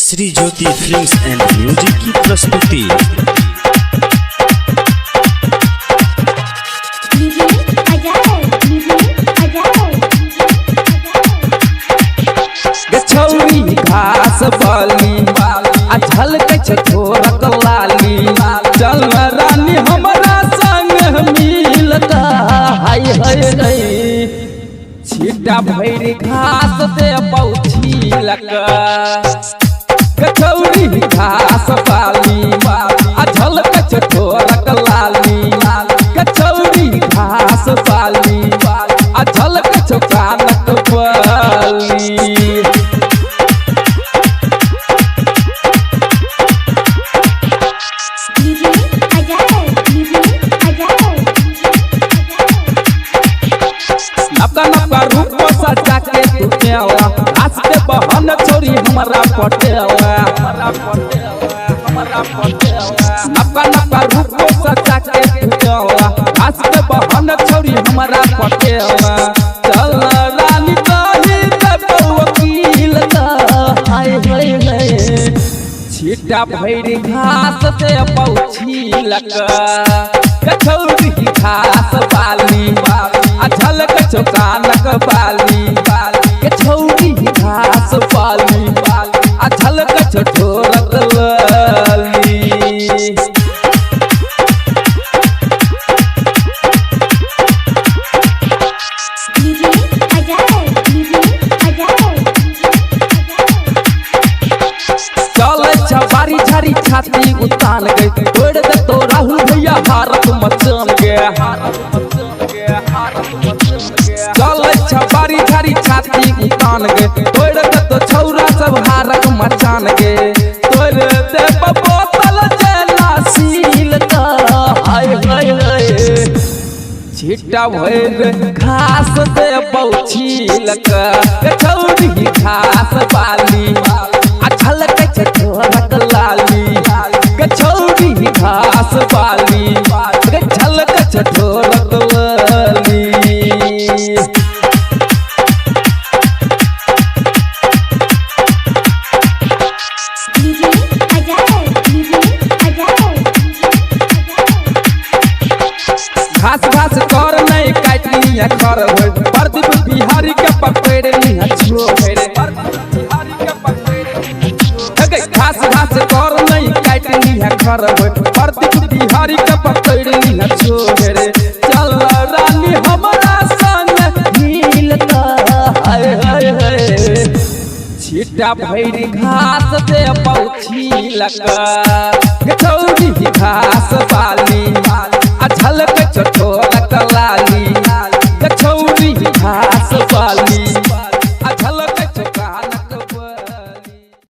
Shri Jyoti films and music की प्रस्तुति। गछौरी घास बाली झलकै छोरक लाली चल रानी हमरा संग मिलता हाय हाय गई छिटा भैर घास दे पौछी लगा गछौरी घास बाली झलकै छोरक लाली गछौरी घास बाली झलकै छोकानक बाली नपका रूप सजा के तू केवा आस्ते बहन छोरी हमरा पटेवा नपका रूप सजा के तू केवा आस्ते बहन छोरी हमरा पटेवा चल रानी कही तब वकील का हाय हाय हाय छिटा भैर घास दे पौछी लगा गछौरी घास बाली झलकै छोकानक बाली गछौरी घास बाली झलकै छोरक लाली चलै छबारी झारी छाती उतान गई तोड़ दे तो राहुल भैया भारत मचान गया चलै छबारी झारी छाती उतान गए तोड़ दे तो छौरा सब हारक मचान गए तोड़ दे बोतल जेला सील का हाय हाय हाय छिटा भैर घास दे पौछी लगा गछौरी घास बाली झलकै छोरक लाली गछौरी घास बाली झलकै छोरक लाली घास घास कर नहीं काटनी खर हो प्रदीप बिहारी के पकड़नी छो घास घास कर नहीं काटनी खर हो प्रदीप बिहारी के पकड़नी छो चल रानी हमरा संग मिलता हाय हाय हाय छिटा भैर घास दे पौछी लगा गछौरी घास बाली झलकै छोरक लाली गछौरी घास बाली